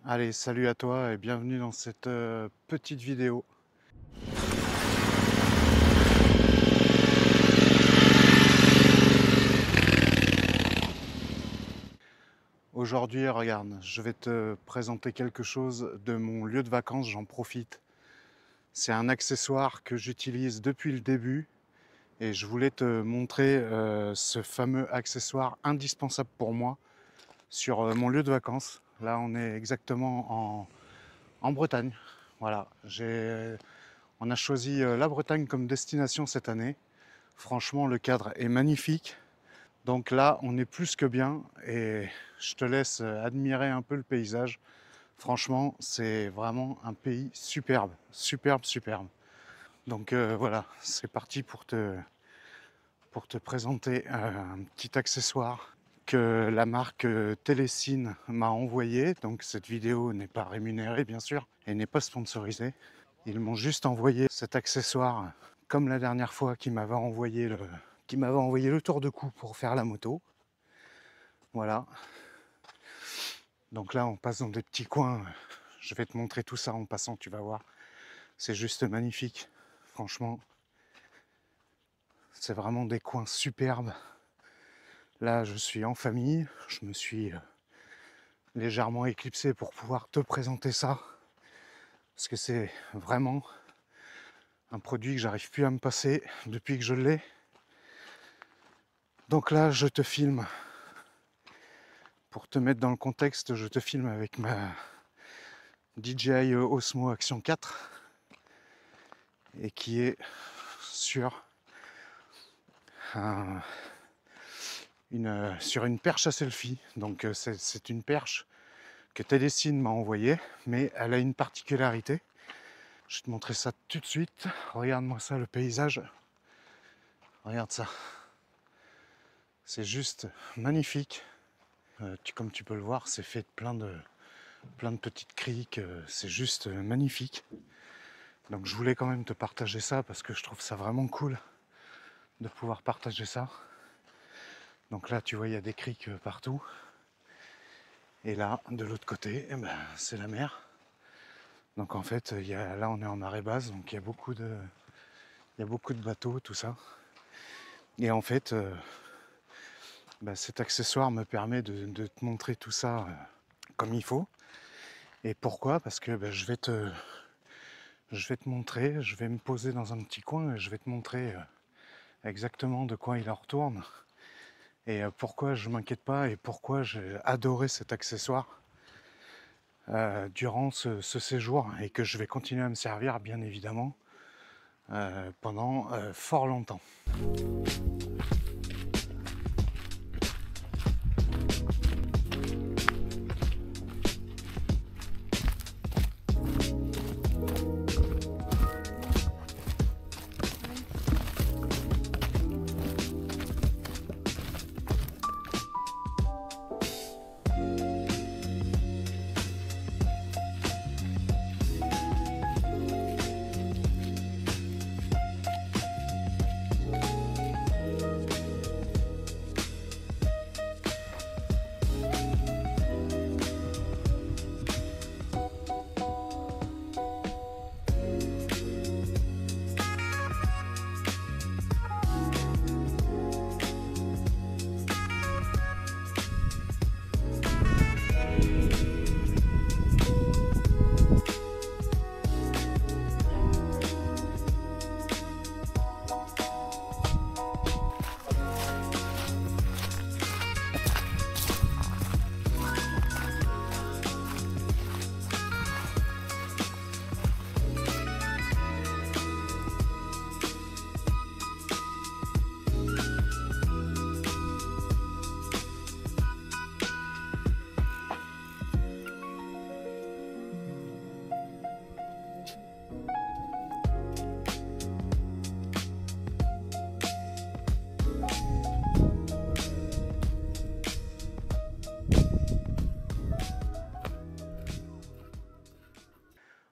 Allez, salut à toi et bienvenue dans cette petite vidéo. Aujourd'hui, regarde, je vais te présenter quelque chose de mon lieu de vacances, j'en profite. C'est un accessoire que j'utilise depuis le début et je voulais te montrer ce fameux accessoire indispensable pour moi sur mon lieu de vacances. Là, on est exactement en Bretagne. Voilà, on a choisi la Bretagne comme destination cette année. Franchement, le cadre est magnifique. Donc là, on est plus que bien et je te laisse admirer un peu le paysage. Franchement, c'est vraiment un pays superbe, superbe, superbe. Donc voilà, c'est parti pour te présenter un petit accessoire que la marque Télécine m'a envoyé. Donc cette vidéo n'est pas rémunérée bien sûr et n'est pas sponsorisée. Ils m'ont juste envoyé cet accessoire comme la dernière fois qui m'avait envoyé le tour de cou pour faire la moto. Voilà. Donc là, on passe dans des petits coins. Je vais te montrer tout ça en passant, tu vas voir. C'est juste magnifique. Franchement, c'est vraiment des coins superbes. Là, je suis en famille. Je me suis légèrement éclipsé pour pouvoir te présenter ça. Parce que c'est vraiment un produit que j'arrive plus à me passer depuis que je l'ai. Donc là, je te filme. Pour te mettre dans le contexte, je te filme avec ma DJI Osmo Action 4 et qui est sur sur une perche à selfie. Donc c'est une perche que Télécine m'a envoyée, mais elle a une particularité. Je vais te montrer ça tout de suite. Regarde-moi ça, le paysage. Regarde ça. C'est juste magnifique. Comme tu peux le voir, c'est fait de plein de petites criques. C'est juste magnifique. Donc je voulais quand même te partager ça parce que je trouve ça vraiment cool de pouvoir partager ça. Donc là, tu vois, il y a des criques partout. Et là, de l'autre côté, eh ben, c'est la mer. Donc en fait, là, on est en marée basse, donc il y a beaucoup de bateaux, tout ça. Et en fait, cet accessoire me permet de te montrer tout ça comme il faut. Et pourquoi? Parce que je vais te montrer, je vais me poser dans un petit coin et je vais te montrer exactement de quoi il en retourne. Et pourquoi je m'inquiète pas et pourquoi j'ai adoré cet accessoire durant ce séjour et que je vais continuer à me servir bien évidemment pendant fort longtemps.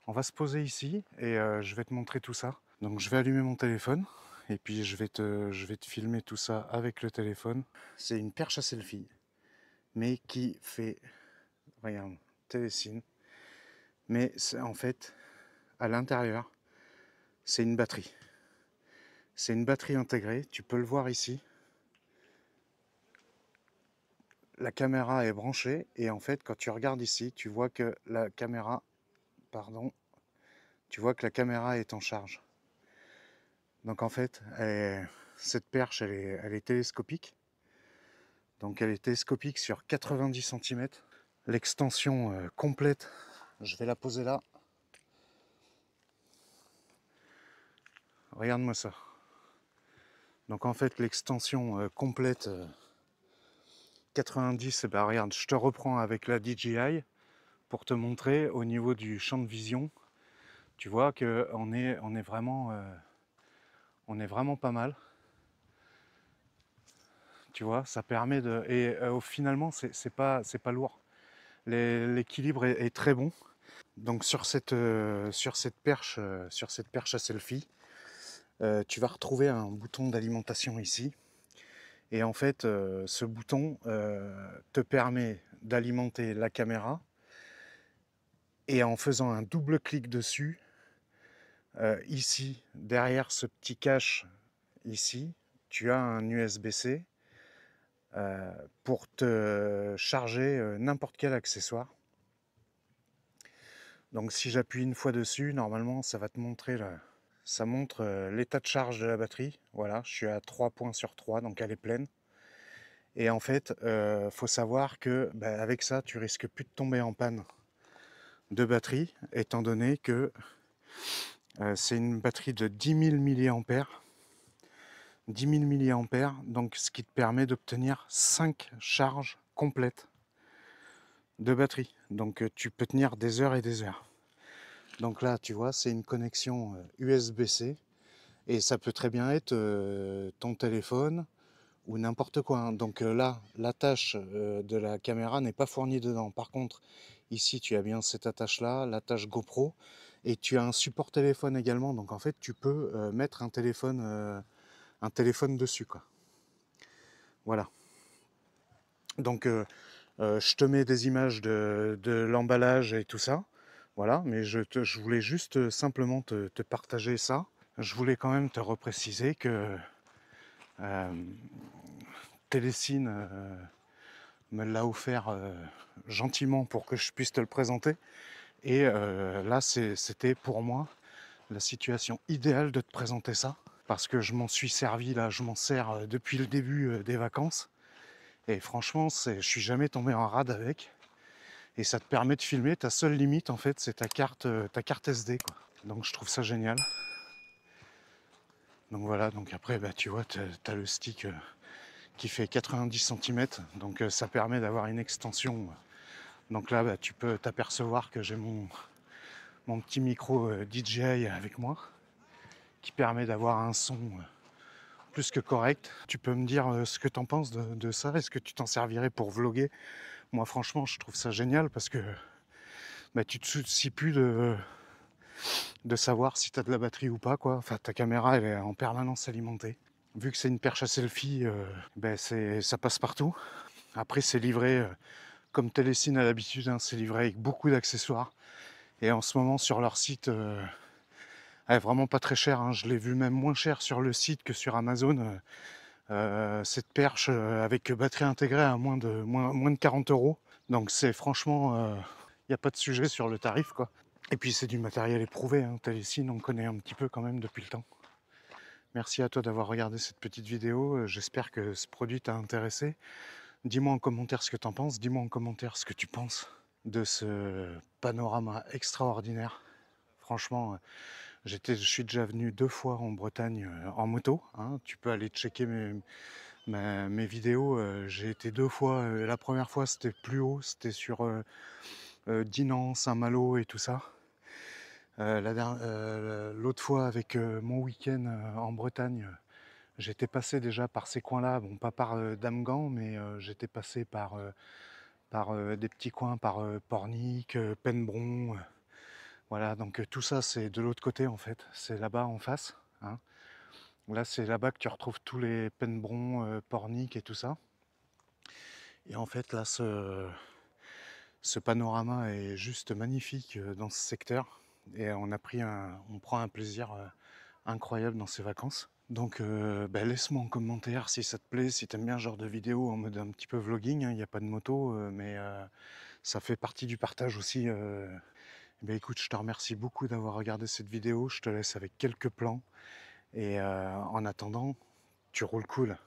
On va se poser ici et je vais te montrer tout ça. Donc je vais allumer mon téléphone et puis je vais te filmer tout ça avec le téléphone. C'est une perche à selfie, mais qui fait, regarde, télécine. Mais en fait, à l'intérieur, c'est une batterie. C'est une batterie intégrée, tu peux le voir ici. La caméra est branchée et en fait, quand tu regardes ici, tu vois que la caméra, tu vois que la caméra est en charge. Donc en fait, cette perche, elle est télescopique. Donc elle est télescopique sur 90 cm. L'extension complète, je vais la poser là. Regarde-moi ça. Donc en fait, l'extension complète 90, ben regarde, je te reprends avec la DJI pour te montrer au niveau du champ de vision. Tu vois qu'on est vraiment pas mal. Tu vois, ça permet de... Et finalement, c'est pas lourd. L'équilibre est très bon. Donc sur cette perche à selfie, tu vas retrouver un bouton d'alimentation ici. Et en fait, ce bouton te permet d'alimenter la caméra. Et en faisant un double clic dessus, ici, derrière ce petit cache, ici, tu as un USB-C pour te charger n'importe quel accessoire. Donc si j'appuie une fois dessus, normalement, ça va te montrer ça montre l'état de charge de la batterie. Voilà, je suis à 3 points sur 3, donc elle est pleine. Et en fait, faut savoir que avec ça, tu risques plus de tomber en panne de batterie, étant donné que c'est une batterie de 10 000 mAh. 10 000 mAh, donc ce qui te permet d'obtenir 5 charges complètes de batterie. Donc tu peux tenir des heures et des heures. Donc là, tu vois, c'est une connexion USB-C. Et ça peut très bien être ton téléphone ou n'importe quoi. Hein. Donc là, l'attache de la caméra n'est pas fournie dedans. Par contre, ici, tu as bien cette attache-là, l'attache GoPro. Et tu as un support téléphone également. Donc en fait, tu peux mettre un téléphone dessus, quoi. Voilà. Donc je te mets des images de l'emballage et tout ça. Voilà, mais je voulais juste simplement te partager ça. Je voulais quand même te repréciser que Télécine me l'a offert gentiment pour que je puisse te le présenter. Et là, c'était pour moi la situation idéale de te présenter ça. Parce que je m'en suis servi, là, je m'en sers depuis le début des vacances. Et franchement, je suis jamais tombé en rade avec. Et ça te permet de filmer. Ta seule limite, en fait, c'est ta carte SD, quoi. Donc je trouve ça génial. Donc voilà, donc après, tu vois, tu as le stick qui fait 90 cm. Donc ça permet d'avoir une extension. Donc là, tu peux t'apercevoir que j'ai mon petit micro DJI avec moi, qui permet d'avoir un son plus que correct. Tu peux me dire ce que tu en penses de ça? Est-ce que tu t'en servirais pour vlogger? Moi, franchement, je trouve ça génial parce que tu te soucies plus de savoir si tu as de la batterie ou pas, quoi. Enfin, ta caméra, elle est en permanence alimentée. Vu que c'est une perche à selfie, ça passe partout. Après, c'est livré, comme Télécine à l'habitude, hein, c'est livré avec beaucoup d'accessoires. Et en ce moment, sur leur site, elle est vraiment pas très cher. Hein. Je l'ai vu même moins cher sur le site que sur Amazon. Cette perche avec batterie intégrée à moins de 40 euros. Donc c'est franchement, il n'y a pas de sujet sur le tarif, quoi. Et puis c'est du matériel éprouvé, hein. Télécine, on connaît un petit peu quand même depuis le temps. Merci à toi d'avoir regardé cette petite vidéo. J'espère que ce produit t'a intéressé. Dis-moi en commentaire ce que tu en penses. Dis-moi en commentaire ce que tu penses de ce panorama extraordinaire. Franchement, je suis déjà venu 2 fois en Bretagne en moto. Hein. Tu peux aller checker mes vidéos. J'ai été 2 fois. La première fois, c'était plus haut. C'était sur Dinan, Saint-Malo et tout ça. L'autre fois, avec mon week-end en Bretagne, j'étais passé déjà par ces coins-là. Bon, pas par Damgan, mais j'étais passé par des petits coins, par Pornic, Penbron. Voilà, donc tout ça, c'est de l'autre côté en fait. C'est là-bas en face. Hein. Là, c'est là-bas que tu retrouves tous les Penbron, Pornic et tout ça. Et en fait, là, Ce panorama est juste magnifique dans ce secteur et on prend un plaisir incroyable dans ces vacances. Donc laisse-moi en commentaire si ça te plaît, si t'aimes bien ce genre de vidéo en mode un petit peu vlogging, hein. Il n'y a pas de moto, mais ça fait partie du partage aussi. Écoute, je te remercie beaucoup d'avoir regardé cette vidéo. Je te laisse avec quelques plans et en attendant, tu roules cool.